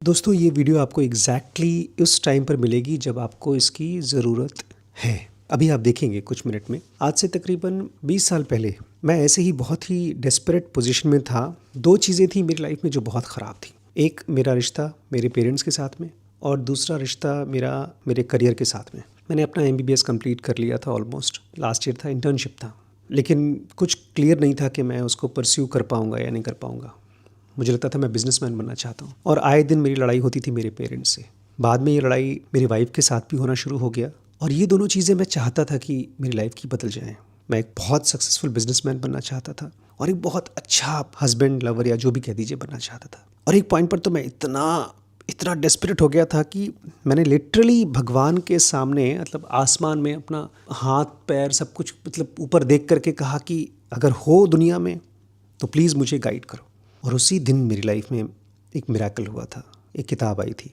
दोस्तों ये वीडियो आपको उस टाइम पर मिलेगी जब आपको इसकी ज़रूरत है। अभी आप देखेंगे कुछ मिनट में। आज से तकरीबन 20 साल पहले मैं ऐसे ही बहुत ही डेस्परेट पोजीशन में था। 2 चीज़ें थी मेरी लाइफ में जो बहुत ख़राब थी। एक मेरा रिश्ता मेरे पेरेंट्स के साथ में और दूसरा रिश्ता मेरे करियर के साथ में। मैंने अपना MBBS कंप्लीट कर लिया था ऑलमोस्ट। लास्ट ईयर था, इंटर्नशिप था। लेकिन कुछ क्लियर नहीं था कि मैं उसको परस्यू कर पाऊँगा या नहीं कर पाऊँगा। मुझे लगता था मैं बिजनेसमैन बनना चाहता हूँ और आए दिन मेरी लड़ाई होती थी मेरे पेरेंट्स से। बाद में ये लड़ाई मेरी वाइफ के साथ भी होना शुरू हो गया और ये दोनों चीज़ें मैं चाहता था कि मेरी लाइफ की बदल जाएं। मैं एक बहुत सक्सेसफुल बिजनेसमैन बनना चाहता था और एक बहुत अच्छा हस्बैंड लवर या जो भी कह दीजिए बनना चाहता था। और एक पॉइंट पर तो मैं इतना डेस्परेट हो गया था कि मैंने लिटरली भगवान के सामने मतलब आसमान में अपना हाथ पैर सब कुछ मतलब ऊपर देख करके कहा कि अगर हो दुनिया में तो प्लीज़ मुझे गाइड करो। और उसी दिन मेरी लाइफ में एक मिरेकल हुआ था। एक किताब आई थी,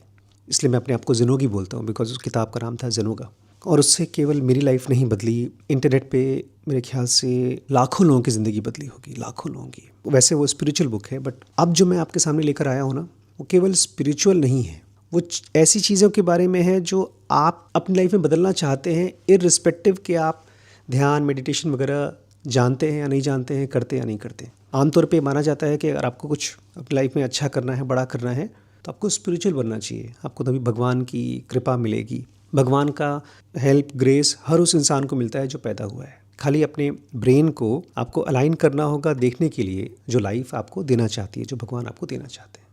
इसलिए मैं अपने आप को ज़ेनोगी बोलता हूँ बिकॉज उस किताब का नाम था ज़ेनोगा। और उससे केवल मेरी लाइफ नहीं बदली, इंटरनेट पे मेरे ख्याल से लाखों लोगों की ज़िंदगी बदली होगी, लाखों लोगों की। वैसे वो स्पिरिचुअल बुक है, बट अब जो मैं आपके सामने लेकर आया हूँ ना, वो केवल स्पिरिचुअल नहीं है। वो ऐसी चीज़ों के बारे में है जो आप अपनी लाइफ में बदलना चाहते हैं, इररिस्पेक्टिव कि आप ध्यान मेडिटेशन वगैरह जानते हैं या नहीं जानते हैं, करते हैं या नहीं करते। आमतौर पे माना जाता है कि अगर आपको कुछ अपनी लाइफ में अच्छा करना है, बड़ा करना है, तो आपको स्पिरिचुअल बनना चाहिए। आपको तभी भगवान की कृपा मिलेगी। भगवान का हेल्प, ग्रेस हर उस इंसान को मिलता है जो पैदा हुआ है। खाली अपने ब्रेन को आपको अलाइन करना होगा देखने के लिए जो लाइफ आपको देना चाहती है, जो भगवान आपको देना चाहते हैं।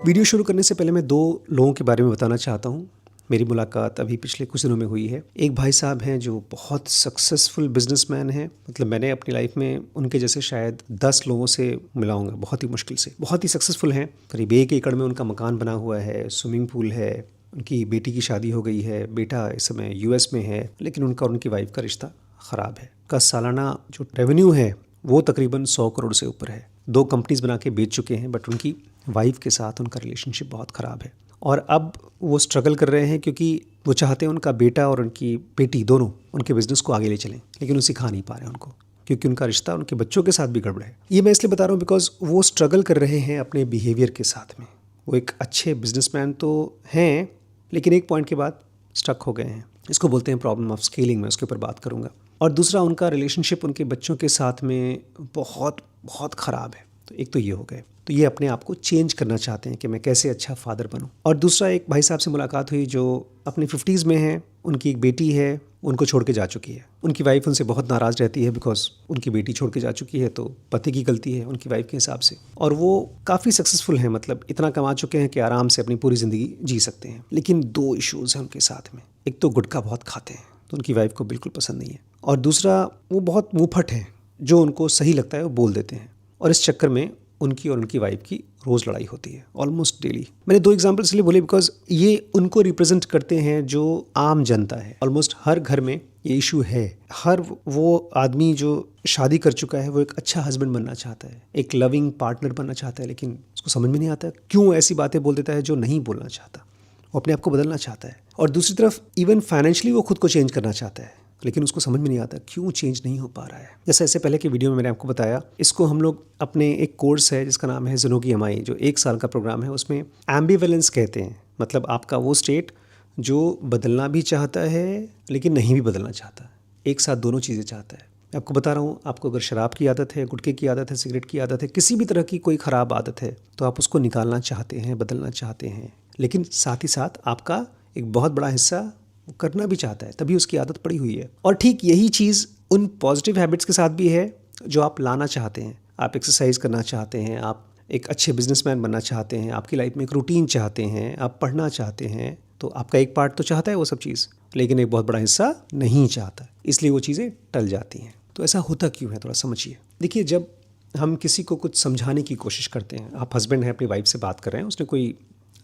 वीडियो शुरू करने से पहले मैं 2 लोगों के बारे में बताना चाहता हूँ। मेरी मुलाकात अभी पिछले कुछ दिनों में हुई है। एक भाई साहब हैं जो बहुत सक्सेसफुल बिजनेसमैन हैं। मतलब मैंने अपनी लाइफ में उनके जैसे शायद 10 लोगों से मिला हूँगा, बहुत ही मुश्किल से। बहुत ही सक्सेसफुल हैं। करीब 1 एकड़ में उनका मकान बना हुआ है, स्विमिंग पूल है, उनकी बेटी की शादी हो गई है, बेटा इस समय US में है, लेकिन उनका और उनकी वाइफ का रिश्ता ख़राब है। का सालाना जो रेवेन्यू है वो तकरीबन 100 करोड़ से ऊपर है। 2 कंपनीज बना के बेच चुके हैं, बट उनकी वाइफ के साथ उनका रिलेशनशिप बहुत ख़राब है। और अब वो स्ट्रगल कर रहे हैं क्योंकि वो चाहते हैं उनका बेटा और उनकी बेटी दोनों उनके बिज़नेस को आगे ले चलें, लेकिन वो सिखा नहीं पा रहे हैं उनको, क्योंकि उनका रिश्ता उनके बच्चों के साथ भी गड़बड़ है। ये मैं इसलिए बता रहा हूँ बिकॉज वो स्ट्रगल कर रहे हैं अपने बिहेवियर के साथ में। वो एक अच्छे बिजनेसमैन तो हैं, लेकिन एक पॉइंट के बाद स्टक हो गए हैं। इसको बोलते हैं प्रॉब्लम ऑफ स्केलिंग। मैं उसके ऊपर बात करूँगा। और दूसरा, उनका रिलेशनशिप उनके बच्चों के साथ में बहुत बहुत ख़राब है। तो एक तो ये हो गए, तो ये अपने आप को चेंज करना चाहते हैं कि मैं कैसे अच्छा फादर बनूं। और दूसरा, एक भाई साहब से मुलाकात हुई जो अपने 50s में हैं। उनकी एक बेटी है, उनको छोड़ के जा चुकी है। उनकी वाइफ उनसे बहुत नाराज़ रहती है बिकॉज उनकी बेटी छोड़ के जा चुकी है, तो पति की गलती है उनकी वाइफ के हिसाब से। और वो काफ़ी सक्सेसफुल हैं, मतलब इतना कमा चुके हैं कि आराम से अपनी पूरी ज़िंदगी जी सकते हैं। लेकिन 2 इश्यूज़ हैं उनके साथ में। एक तो गुटखा बहुत खाते हैं, तो उनकी वाइफ को बिल्कुल पसंद नहीं है। और दूसरा, वो बहुत मुँहफट हैं, जो उनको सही लगता है वो बोल देते हैं। और इस चक्कर में उनकी और उनकी वाइफ की रोज़ लड़ाई होती है, ऑलमोस्ट डेली। मैंने 2 एग्जाम्पल इसलिए बोले बिकॉज ये उनको रिप्रेजेंट करते हैं जो आम जनता है। ऑलमोस्ट हर घर में ये इशू है। हर वो आदमी जो शादी कर चुका है वो एक अच्छा हस्बैंड बनना चाहता है, एक लविंग पार्टनर बनना चाहता है, लेकिन उसको समझ में नहीं आता क्यों ऐसी बातें बोल देता है जो नहीं बोलना चाहता। वो अपने आप को बदलना चाहता है। और दूसरी तरफ इवन फाइनेंशियली वो खुद को चेंज करना चाहता है, लेकिन उसको समझ में नहीं आता क्यों चेंज नहीं हो पा रहा है। जैसे ऐसे पहले की वीडियो में मैंने आपको बताया, इसको हम लोग अपने एक कोर्स है जिसका नाम है ज़ेनोगी MI, जो 1 साल का प्रोग्राम है, उसमें एम्बिवेलेंस कहते हैं। मतलब आपका वो स्टेट जो बदलना भी चाहता है लेकिन नहीं भी बदलना चाहता, एक साथ दोनों चीज़ें चाहता है। मैं आपको बता रहा हूँ, आपको अगर शराब की आदत है, गुटखे की आदत है, सिगरेट की आदत है, किसी भी तरह की कोई ख़राब आदत है, तो आप उसको निकालना चाहते हैं, बदलना चाहते हैं, लेकिन साथ ही साथ आपका एक बहुत बड़ा हिस्सा वो करना भी चाहता है, तभी उसकी आदत पड़ी हुई है। और ठीक यही चीज़ उन पॉजिटिव हैबिट्स के साथ भी है जो आप लाना चाहते हैं। आप एक्सरसाइज करना चाहते हैं, आप एक अच्छे बिजनेसमैन बनना चाहते हैं, आपकी लाइफ में एक रूटीन चाहते हैं, आप पढ़ना चाहते हैं, तो आपका एक पार्ट तो चाहता है वो सब चीज़, लेकिन एक बहुत बड़ा हिस्सा नहीं चाहता, इसलिए वो चीज़ें टल जाती हैं। तो ऐसा होता क्यों है, थोड़ा समझिए। देखिए, जब हम किसी को कुछ समझाने की कोशिश करते हैं, आप हस्बैंड हैं, अपनी वाइफ से बात कर रहे हैं, उसने कोई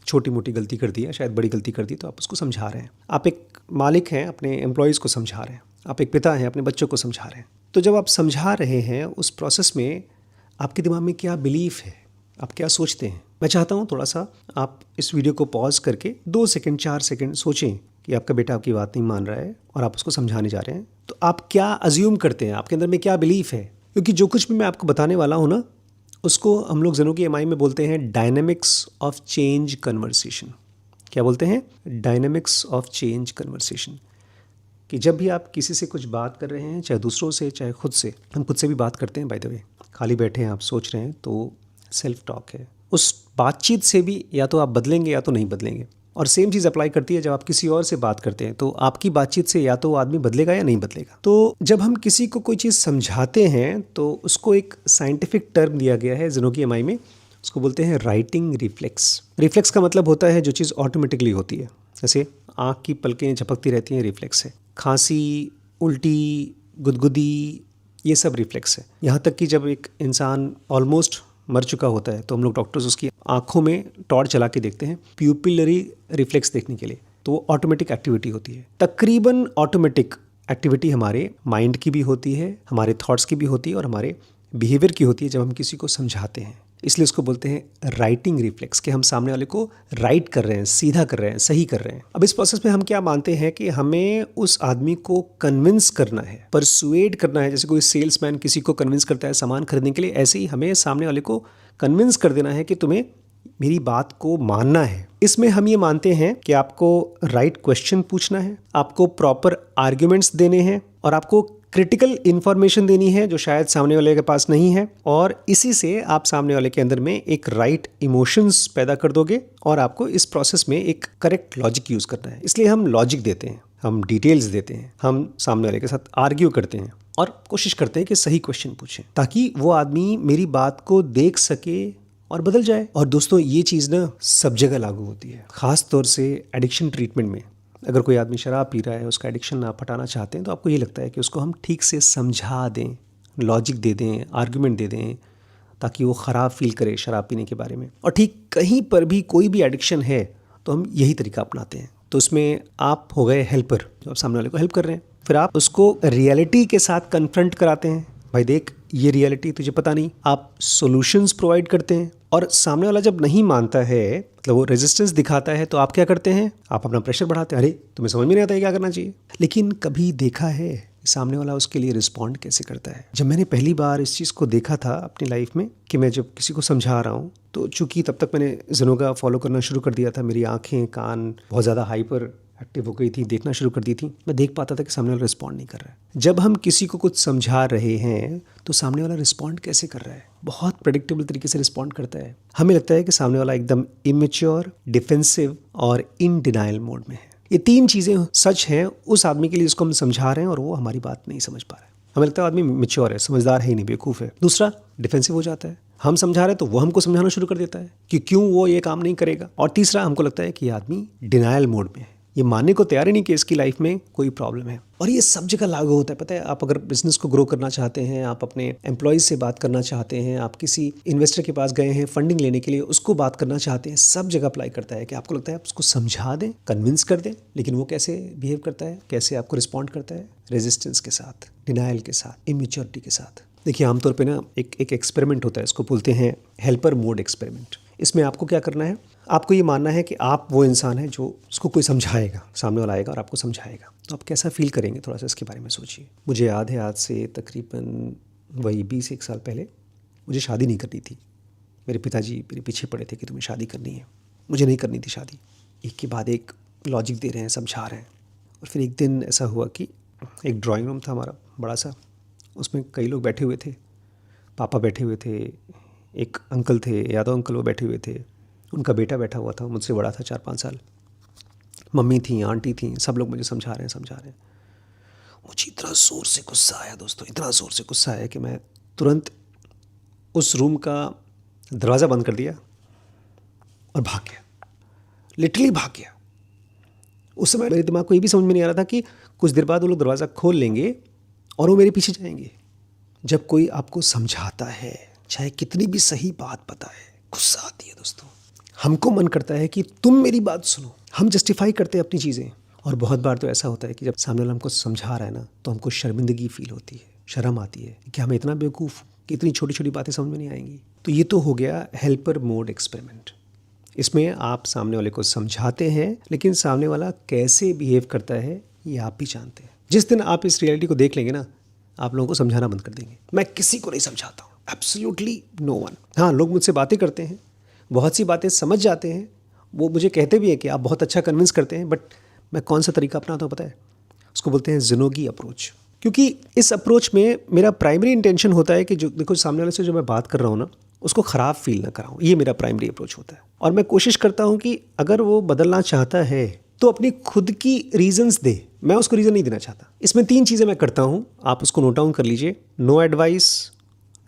छोटी मोटी गलती कर दी है, शायद बड़ी गलती कर दी, तो आप उसको समझा रहे हैं। आप एक मालिक हैं, अपने एम्प्लॉयज़ को समझा रहे हैं। आप एक पिता हैं, अपने बच्चों को समझा रहे हैं। तो जब आप समझा रहे हैं, उस प्रोसेस में आपके दिमाग में क्या बिलीफ है, आप क्या सोचते हैं। मैं चाहता हूँ थोड़ा सा आप इस वीडियो को पॉज करके 2 सेकंड 4 सेकंड सोचें कि आपका बेटा आपकी बात नहीं मान रहा है और आप उसको समझाने जा रहे हैं, तो आप क्या अज्यूम करते हैं, आपके अंदर में क्या बिलीफ है। क्योंकि जो कुछ भी मैं आपको बताने वाला हूँ ना, उसको हम लोग ज़ेनोकी एमआई में बोलते हैं डायनेमिक्स ऑफ चेंज कन्वर्सेशन। क्या बोलते हैं? Dynamics of change conversation. कि जब भी आप किसी से कुछ बात कर रहे हैं, चाहे दूसरों से चाहे खुद से, हम खुद से भी बात करते हैं बाय द वे, खाली बैठे हैं आप सोच रहे हैं तो सेल्फ टॉक है। उस बातचीत से भी या तो आप बदलेंगे या तो नहीं बदलेंगे। और सेम चीज़ अप्लाई करती है जब आप किसी और से बात करते हैं, तो आपकी बातचीत से या तो वो आदमी बदलेगा या नहीं बदलेगा। तो जब हम किसी को कोई चीज़ समझाते हैं तो उसको एक साइंटिफिक टर्म दिया गया है ज़ेनोकी एमआई में, उसको बोलते हैं राइटिंग रिफ्लेक्स। रिफ्लेक्स का मतलब होता है जो चीज़ ऑटोमेटिकली होती है, जैसे आँख की पलकें झपकती रहती हैं, रिफ्लेक्स है। खांसी, उल्टी, गुदगुदी, ये सब रिफ्लेक्स है। यहाँ तक कि जब एक इंसान ऑलमोस्ट मर चुका होता है तो हम लोग डॉक्टर्स उसकी आंखों में टॉर्च चला के देखते हैं प्यूपिलरी रिफ्लेक्स देखने के लिए, तो वो ऑटोमेटिक एक्टिविटी होती है। तकरीबन ऑटोमेटिक एक्टिविटी हमारे माइंड की भी होती है, हमारे थॉट्स की भी होती है और हमारे बिहेवियर की होती है जब हम किसी को समझाते हैं। इसलिए उसको बोलते हैं राइटिंग रिफ्लेक्स, कि हम सामने वाले को राइट कर रहे हैं, सीधा कर रहे हैं, सही कर रहे हैं। अब इस प्रोसेस में हम क्या मानते हैं कि हमें उस आदमी को कन्विंस करना है, परसुएड करना है। जैसे कोई सेल्समैन किसी को कन्विंस करता है सामान खरीदने के लिए, ऐसे ही हमें सामने वाले को कन्विंस कर देना है कि तुम्हें मेरी बात को मानना है। इसमें हम ये मानते हैं कि आपको राइट क्वेश्चन पूछना है, आपको प्रॉपर आर्ग्यूमेंट्स देने हैं और आपको क्रिटिकल इन्फॉर्मेशन देनी है जो शायद सामने वाले के पास नहीं है। और इसी से आप सामने वाले के अंदर में एक राइट इमोशंस पैदा कर दोगे और आपको इस प्रोसेस में एक करेक्ट लॉजिक यूज़ करना है। इसलिए हम लॉजिक देते हैं, हम डिटेल्स देते हैं, हम सामने वाले के साथ आर्ग्यू करते हैं और कोशिश करते हैं कि सही क्वेश्चन पूछें ताकि वो आदमी मेरी बात को देख सके और बदल जाए। और दोस्तों ये चीज़ ना सब जगह लागू होती है, ख़ास तौर से एडिक्शन ट्रीटमेंट में। अगर कोई आदमी शराब पी रहा है, उसका एडिक्शन आप हटाना चाहते हैं, तो आपको ये लगता है कि उसको हम ठीक से समझा दें, लॉजिक दे दें, आर्गुमेंट दे दें, ताकि वो ख़राब फील करे शराब पीने के बारे में। और ठीक कहीं पर भी कोई भी एडिक्शन है तो हम यही तरीका अपनाते हैं। तो उसमें आप हो गए हेल्पर, जो आप सामने वाले को हेल्प कर रहे हैं। फिर आप उसको रियलिटी के साथ कन्फ्रंट कराते हैं, भाई देख ये रियलिटी तुझे पता नहीं। आप सॉल्यूशंस प्रोवाइड करते हैं और सामने वाला जब नहीं मानता है, मतलब वो रेजिस्टेंस दिखाता है, तो आप क्या करते हैं? आप अपना प्रेशर बढ़ाते हैं, अरे तुम्हें समझ में नहीं आता है क्या करना चाहिए। लेकिन कभी देखा है सामने वाला उसके लिए रिस्पॉन्ड कैसे करता है? जब मैंने पहली बार इस चीज़ को देखा था अपनी लाइफ में कि मैं जब किसी को समझा रहा हूँ, तो चूंकि तब तक मैंने ज़ेनोका फॉलो करना शुरू कर दिया था, मेरी आँखें कान बहुत ज़्यादा हाइपर एक्टिव हो गई थी, देखना शुरू कर दी थी। मैं देख पाता था कि सामने वाला रिस्पॉन्ड नहीं कर रहा है। जब हम किसी को कुछ समझा रहे हैं तो सामने वाला रिस्पॉन्ड कैसे कर रहा है? बहुत प्रेडिक्टेबल तरीके से रिस्पॉन्ड करता है। हमें लगता है कि सामने वाला एकदम इमेच्योर, डिफेंसिव और इन डिनाइल मोड में है। ये तीन चीज़ें सच हैं उस आदमी के लिए जिसको हम समझा रहे हैं और वो हमारी बात नहीं समझ पा रहा है। हमें लगता है आदमी मैच्योर है, समझदार है ही नहीं, बेवकूफ़ है। दूसरा, डिफेंसिव हो जाता है, हम समझा रहे हैं तो वो हमको समझाना शुरू कर देता है कि क्यों वो ये काम नहीं करेगा। और तीसरा, हमको लगता है कि ये आदमी डिनाइल मोड में है, ये मानने को तैयार ही नहीं कि इसकी लाइफ में कोई प्रॉब्लम है। और ये सब जगह लागू होता है, पता है। आप अगर बिजनेस को ग्रो करना चाहते हैं, आप अपने एम्प्लॉयज़ से बात करना चाहते हैं, आप किसी इन्वेस्टर के पास गए हैं फंडिंग लेने के लिए, उसको बात करना चाहते हैं, सब जगह अप्लाई करता है कि आपको लगता है आप उसको समझा दें, कन्विंस कर दें, लेकिन वो कैसे बिहेव करता है, कैसे आपको रिस्पॉन्ड करता है? रेजिस्टेंस के साथ, डिनाइल के साथ, इमेच्योरिटी के साथ। देखिए आमतौर पे ना एक एक्सपेरिमेंट होता है, इसको बोलते हैं हेल्पर मोड एक्सपेरिमेंट। इसमें आपको क्या करना है? आपको ये मानना है कि आप वो इंसान है जो उसको कोई समझाएगा, सामने वाला आएगा और आपको समझाएगा। तो आप कैसा फील करेंगे, थोड़ा सा इसके बारे में सोचिए। मुझे याद है आज से तकरीबन वही 20 साल पहले मुझे शादी नहीं करनी थी। मेरे पिताजी मेरे पीछे पड़े थे कि तुम्हें शादी करनी है। मुझे नहीं करनी थी शादी। एक के बाद एक लॉजिक दे रहे हैं, समझा रहे हैं। और फिर एक दिन ऐसा हुआ कि एक ड्राइंग रूम था हमारा बड़ा सा, उसमें कई लोग बैठे हुए थे। पापा बैठे हुए थे, एक अंकल थे, यादव अंकल, वो बैठे हुए थे, उनका बेटा बैठा हुआ था, मुझसे बड़ा था 4-5 साल, मम्मी थी, आंटी थी, सब लोग मुझे समझा रहे हैं। मुझे इतना ज़ोर से गुस्सा आया दोस्तों, इतना ज़ोर से गुस्सा आया कि मैं तुरंत उस रूम का दरवाज़ा बंद कर दिया और भाग गया, लिटरली भाग गया। उस समय मेरे दिमाग को ये भी समझ में नहीं आ रहा था कि कुछ देर बाद वो लोग दरवाज़ा खोल लेंगे और वो मेरे पीछे जाएंगे। जब कोई आपको समझाता है, चाहे कितनी भी सही बात बताए, गुस्सा आती है दोस्तों। हमको मन करता है कि तुम मेरी बात सुनो। हम जस्टिफाई करते हैं अपनी चीज़ें। और बहुत बार तो ऐसा होता है कि जब सामने वाला हमको समझा रहा है ना, तो हमको शर्मिंदगी फील होती है, शर्म आती है कि हमें इतना बेवकूफ़ कि इतनी छोटी छोटी बातें समझ में नहीं आएंगी। तो ये तो हो गया हेल्पर मोड एक्सपेरिमेंट। इसमें आप सामने वाले को समझाते हैं, लेकिन सामने वाला कैसे बिहेव करता है ये आप भी जानते हैं। जिस दिन आप इस रियलिटी को देख लेंगे ना, आप लोगों को समझाना बंद कर देंगे। मैं किसी को नहीं समझाता हूँ, एब्सोल्युटली नो वन। हाँ, लोग मुझसे बातें करते हैं, बहुत सी बातें समझ जाते हैं, वो मुझे कहते भी हैं कि आप बहुत अच्छा कन्विंस करते हैं, बट मैं कौन सा तरीका अपनाता हूँ पता है? उसको बोलते हैं ज़िनोगी अप्रोच। क्योंकि इस अप्रोच में मेरा प्राइमरी इंटेंशन होता है कि जो देखो सामने वाले से जो मैं बात कर रहा हूँ ना, उसको ख़राब फील ना कराऊँ। ये मेरा प्राइमरी अप्रोच होता है। और मैं कोशिश करता हूँ कि अगर वो बदलना चाहता है तो अपनी खुद की रीजंस दे, मैं उसको रीज़न नहीं देना चाहता। इसमें 3 चीज़ें मैं करता हूँ, आप उसको नोट डाउन कर लीजिए। No advice,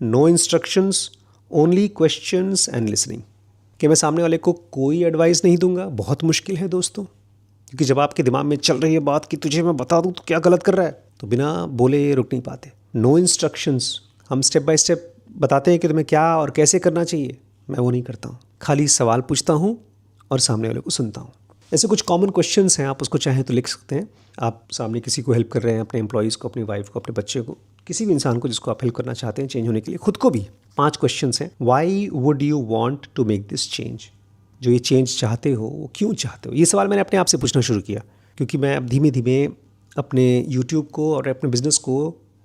no instructions, only questions and listening. कि मैं सामने वाले को कोई एडवाइस नहीं दूंगा, बहुत मुश्किल है दोस्तों, क्योंकि जब आपके दिमाग में चल रही है बात कि तुझे मैं बता दूं तो क्या गलत कर रहा है, तो बिना बोले रुक नहीं पाते। नो इंस्ट्रक्शंस, हम स्टेप बाय स्टेप बताते हैं कि तुम्हें क्या और कैसे करना चाहिए, मैं वो नहीं करता हूँ। खाली सवाल पूछता हूँ और सामने वाले को सुनता हूँ। ऐसे कुछ कॉमन क्वेश्चंस हैं, आप उसको चाहें तो लिख सकते हैं। आप सामने किसी को हेल्प कर रहे हैं, अपने एम्प्लॉयज़ को, अपनी वाइफ को, अपने बच्चे को, किसी भी इंसान को जिसको आप हेल्प करना चाहते हैं चेंज होने के लिए, खुद को भी। 5 क्वेश्चंस हैं। Why would you want to make this change? जो ये चेंज चाहते हो वो क्यों चाहते हो? ये सवाल मैंने अपने आप से पूछना शुरू किया, क्योंकि मैं अब धीमे धीमे अपने यूट्यूब को और अपने बिज़नेस को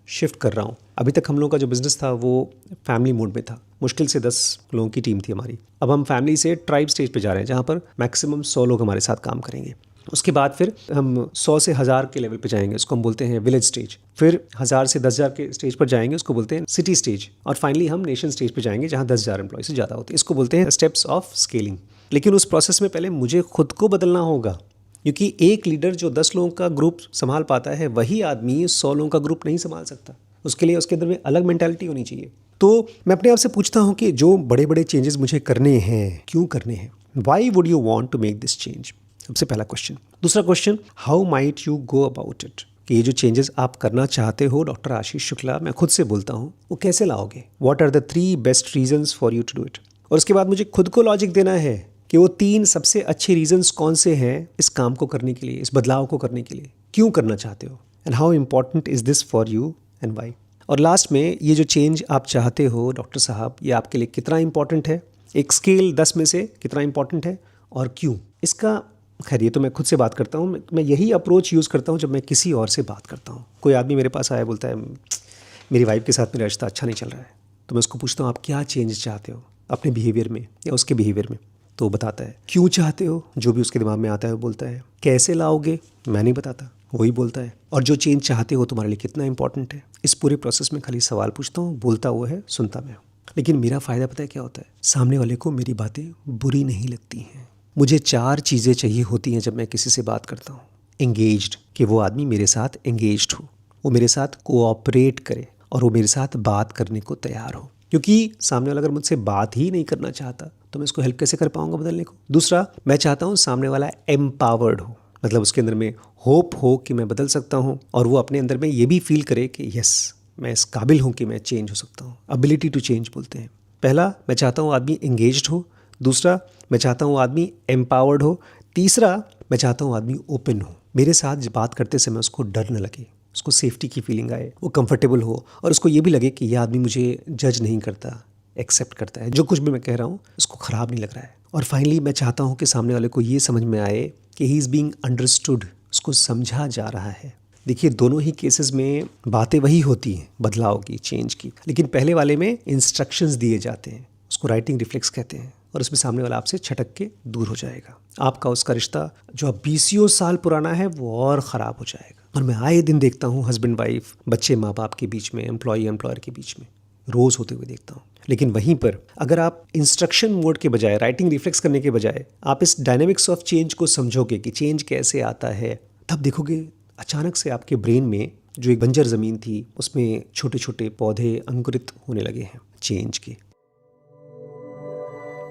शिफ्ट कर रहा हूँ। अभी तक हम लोगों का जो बिज़नेस था वो फैमिली मोड में था। मुश्किल से 10 लोगों की टीम थी हमारी। अब हम फैमिली से ट्राइब स्टेज पे जा रहे हैं, जहाँ पर मैक्सिमम 100 लोग हमारे साथ काम करेंगे। उसके बाद फिर हम 100 से 1000 के लेवल पे जाएंगे, उसको हम बोलते हैं विलेज स्टेज। फिर 1000 से 10,000 के स्टेज पर जाएंगे, उसको बोलते हैं सिटी स्टेज। और फाइनली हम नेशन स्टेज पे जाएंगे, जहाँ 10,000 एम्प्लॉय से ज़्यादा होते हैं। इसको बोलते हैं स्टेप्स ऑफ स्केलिंग। लेकिन उस प्रोसेस में पहले मुझे खुद को बदलना होगा, क्योंकि एक लीडर जो 10 लोगों का ग्रुप संभाल पाता है, वही आदमी 100 लोगों का ग्रुप नहीं संभाल सकता। उसके लिए उसके अंदर में अलग मेंटालिटी होनी चाहिए। तो मैं अपने आप से पूछता हूँ कि जो बड़े बड़े चेंजेस मुझे करने हैं, क्यों करने हैं? Why would you want to make this change? सबसे पहला क्वेश्चन। दूसरा question, how might you go about it? कि ये जो चेंजेस आप करना चाहते हो डॉक्टर आशीष शुक्ला, मैं खुद से बोलता हूँ, वो कैसे लाओगे? What are the 3 best reasons for you to do it? और उसके बाद मुझे खुद को लॉजिक देना है कि वो 3 सबसे अच्छे रीजंस कौन से हैं इस काम को करने के लिए, इस बदलाव को करने के लिए। क्यों करना चाहते हो and how important is this for you and why? और लास्ट में, ये जो चेंज आप चाहते हो डॉक्टर साहब, ये आपके लिए कितना इंपॉर्टेंट है? एक स्केल 10 में से कितना इंपॉर्टेंट है और क्यों? इसका खैर ये तो मैं खुद से बात करता हूँ। मैं यही अप्रोच यूज़ करता हूँ जब मैं किसी और से बात करता हूँ। कोई आदमी मेरे पास आया, बोलता है मेरी वाइफ के साथ मेरा रिश्ता अच्छा नहीं चल रहा है, तो मैं उसको पूछता हूँ आप क्या चेंज चाहते हो अपने बिहेवियर में या उसके बिहेवियर में? तो वो बताता है। क्यों चाहते हो? जो भी उसके दिमाग में आता है वो बोलता है। कैसे लाओगे? मैं नहीं बताता, वही बोलता है। और जो चेंज चाहते हो तुम्हारे लिए कितना इंपॉर्टेंट है? इस पूरे प्रोसेस में खाली सवाल पूछता हूँ, बोलता वो है, सुनता मैं हूँ। लेकिन मेरा फ़ायदा पता है क्या होता है? सामने वाले को मेरी बातें बुरी नहीं लगती हैं। मुझे 4 चीज़ें चाहिए होती हैं जब मैं किसी से बात करता हूँ। एंगेज्ड, कि वो आदमी मेरे साथ एंगेज्ड हो, वो मेरे साथ कोऑपरेट करे और वो मेरे साथ बात करने को तैयार हो। क्योंकि सामने वाला अगर मुझसे बात ही नहीं करना चाहता तो मैं उसको हेल्प कैसे कर पाऊंगा बदलने को? दूसरा, मैं चाहता हूँ सामने वाला एम्पावर्ड हो, मतलब उसके अंदर में होप हो कि मैं बदल सकता हूँ, और वो अपने अंदर में ये भी फील करे कि यस, मैं इस काबिल हूँ कि मैं चेंज हो सकता हूँ। एबिलिटी टू चेंज बोलते हैं। पहला, मैं चाहता हूँ आदमी एंगेज्ड हो। दूसरा, मैं चाहता हूँ आदमी एम्पावर्ड हो। तीसरा, मैं चाहता हूँ आदमी ओपन हो। मेरे साथ बात करते समय उसको डर न लगे, उसको सेफ्टी की फीलिंग आए, वो कंफर्टेबल हो, और उसको ये भी लगे कि यह आदमी मुझे जज नहीं करता, एक्सेप्ट करता है, जो कुछ भी मैं कह रहा हूँ उसको ख़राब नहीं लग रहा है। और फाइनली, मैं चाहता हूँ कि सामने वाले को ये समझ में आए कि ही इज़ बीइंग अंडरस्टूड, उसको समझा जा रहा है। देखिए, दोनों ही केसेस में बातें वही होती हैं, बदलाव की, चेंज की। लेकिन पहले वाले में इंस्ट्रक्शंस दिए जाते हैं, उसको राइटिंग रिफ्लेक्स कहते हैं, और उसमें सामने वाला आपसे छटक के दूर हो जाएगा। आपका उसका रिश्ता जो अब 20 साल पुराना है वो और ख़राब हो जाएगा। और मैं आए दिन देखता हूँ हस्बैंड वाइफ, बच्चे माँ बाप के बीच में, एम्प्लॉय एम्प्लॉयर के बीच में रोज़ होते हुए देखता हूँ। लेकिन वहीं पर अगर आप इंस्ट्रक्शन मोड के बजाय, राइटिंग रिफ्लेक्स करने के बजाय, आप इस डायनेमिक्स ऑफ चेंज को समझोगे कि चेंज कैसे आता है, तब देखोगे अचानक से आपके ब्रेन में जो एक बंजर ज़मीन थी उसमें छोटे छोटे पौधे अंकुरित होने लगे हैं चेंज के।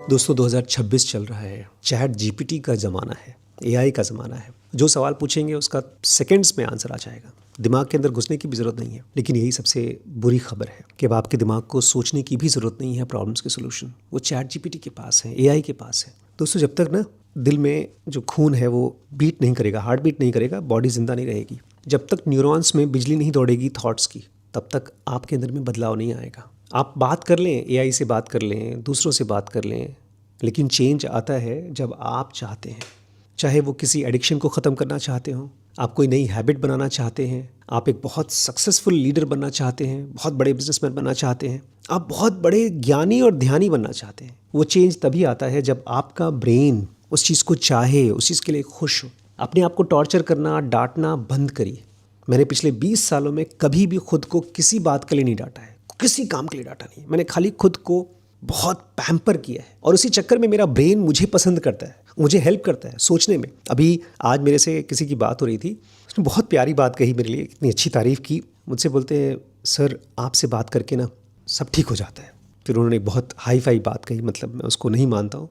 दोस्तों, 2026 चल रहा है, चैट जीपीटी का ज़माना है, एआई का ज़माना है। जो सवाल पूछेंगे उसका सेकंड्स में आंसर आ जाएगा, दिमाग के अंदर घुसने की भी ज़रूरत नहीं है। लेकिन यही सबसे बुरी खबर है कि अब आपके दिमाग को सोचने की भी ज़रूरत नहीं है प्रॉब्लम्स के सोल्यूशन, वो चैट जीपीटी के पास है, एआई के पास है। दोस्तों, जब तक ना दिल में जो खून है वो बीट नहीं करेगा, हार्ट बीट नहीं करेगा, बॉडी जिंदा नहीं रहेगी। जब तक न्यूरॉन्स में बिजली नहीं दौड़ेगी थॉट्स की, तब तक आपके अंदर में बदलाव नहीं आएगा। आप बात कर लें, एआई से बात कर लें, दूसरों से बात कर लें, लेकिन चेंज आता है जब आप चाहते हैं। चाहे वो किसी एडिक्शन को ख़त्म करना चाहते हो, आप कोई नई हैबिट बनाना चाहते हैं, आप एक बहुत सक्सेसफुल लीडर बनना चाहते हैं, बहुत बड़े बिजनेसमैन बनना चाहते हैं, आप बहुत बड़े ज्ञानी और ध्यानी बनना चाहते हैं, वो चेंज तभी आता है जब आपका ब्रेन उस चीज़ को चाहे, उस चीज़ के लिए खुश हो। अपने आप को टॉर्चर करना, डांटना बंद करिए। मैंने पिछले 20 सालों में कभी भी खुद को किसी बात के लिए नहीं डांटा है, किसी काम के लिए डांटा नहीं। मैंने खाली खुद को बहुत पैम्पर किया है और उसी चक्कर में मेरा ब्रेन मुझे पसंद करता है, मुझे हेल्प करता है सोचने में। अभी आज मेरे से किसी की बात हो रही थी, उसने बहुत प्यारी बात कही मेरे लिए, इतनी अच्छी तारीफ़ की। मुझसे बोलते हैं, सर आपसे बात करके ना सब ठीक हो जाता है। फिर उन्होंने एक बहुत हाई फाई बात कही, मतलब मैं उसको नहीं मानता हूँ।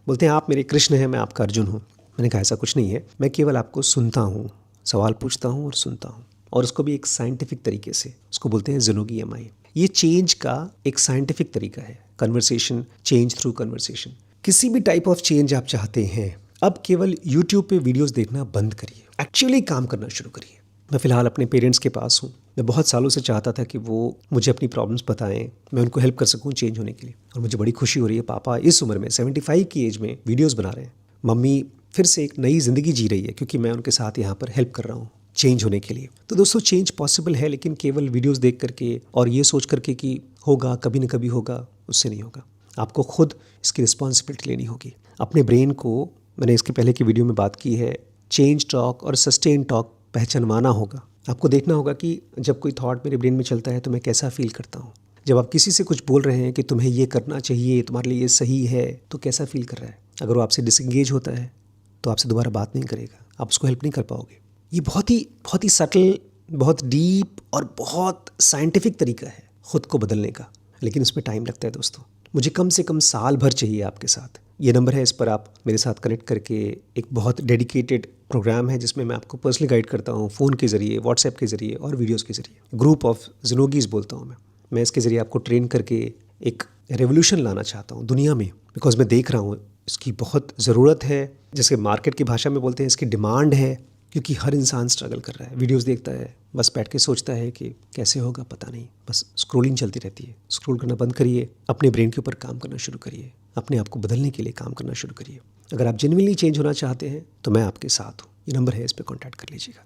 बोलते हैं आप मेरे कृष्ण हैं, मैं आपका अर्जुन हूँ। मैंने कहा ऐसा कुछ नहीं है, मैं केवल आपको सुनता हूँ, सवाल पूछता हूँ और सुनता हूँ, और उसको भी एक साइंटिफिक तरीके से। उसको बोलते हैं ज़िनोगी एमआई। ये चेंज का एक साइंटिफिक तरीका है, कन्वर्सेशन, चेंज थ्रू कन्वर्सेशन। किसी भी टाइप ऑफ चेंज आप चाहते हैं, अब केवल यूट्यूब पे वीडियोस देखना बंद करिए, एक्चुअली काम करना शुरू करिए। मैं फ़िलहाल अपने पेरेंट्स के पास हूँ। मैं बहुत सालों से चाहता था कि वो मुझे अपनी प्रॉब्लम्स बताएं, मैं उनको हेल्प कर सकूँ चेंज होने के लिए, और मुझे बड़ी खुशी हो रही है पापा इस उम्र में 75 की एज में वीडियोज़ बना रहे हैं। मम्मी फिर से एक नई ज़िंदगी जी रही है क्योंकि मैं उनके साथ यहाँ पर हेल्प कर रहा हूँ चेंज होने के लिए। तो दोस्तों, चेंज पॉसिबल है, लेकिन केवल वीडियोस देख करके और ये सोच करके कि होगा, कभी न कभी होगा, उससे नहीं होगा। आपको खुद इसकी रिस्पॉन्सिबिलिटी लेनी होगी। अपने ब्रेन को, मैंने इसके पहले की वीडियो में बात की है, चेंज टॉक और सस्टेन टॉक पहचानवाना होगा। आपको देखना होगा कि जब कोई थॉट मेरे ब्रेन में चलता है तो मैं कैसा फील करता हूँ। जब आप किसी से कुछ बोल रहे हैं कि तुम्हें ये करना चाहिए, तुम्हारे लिए ये सही है, तो कैसा फील कर रहा है। अगर वो आपसे डिसएंगेज होता है तो आपसे दोबारा बात नहीं करेगा, आप उसको हेल्प नहीं कर पाओगे। ये बहुत ही सटल, बहुत डीप और बहुत साइंटिफिक तरीका है खुद को बदलने का, लेकिन उसमें टाइम लगता है दोस्तों। मुझे कम से कम साल भर चाहिए आपके साथ। ये नंबर है, इस पर आप मेरे साथ कनेक्ट करके, एक बहुत डेडिकेटेड प्रोग्राम है जिसमें मैं आपको पर्सनली गाइड करता हूँ, फ़ोन के ज़रिए, व्हाट्सएप के ज़रिए और वीडियोस के ज़रिए। ग्रुप ऑफ ज़िनोगीज़ बोलता हूँ मैं इसके ज़रिए आपको ट्रेन करके एक रेवोल्यूशन लाना चाहता हूँ दुनिया में, बिकॉज मैं देख रहा हूँ इसकी बहुत ज़रूरत है। जैसे मार्केट की भाषा में बोलते हैं, इसकी डिमांड है, क्योंकि हर इंसान स्ट्रगल कर रहा है, वीडियोस देखता है, बस बैठ के सोचता है कि कैसे होगा पता नहीं, बस स्क्रोलिंग चलती रहती है। स्क्रोल करना बंद करिए, अपने ब्रेन के ऊपर काम करना शुरू करिए, अपने आप को बदलने के लिए काम करना शुरू करिए। अगर आप जेन्युइनली चेंज होना चाहते हैं तो मैं आपके साथ हूँ। ये नंबर है, इस पर कॉन्टैक्ट कर लीजिएगा।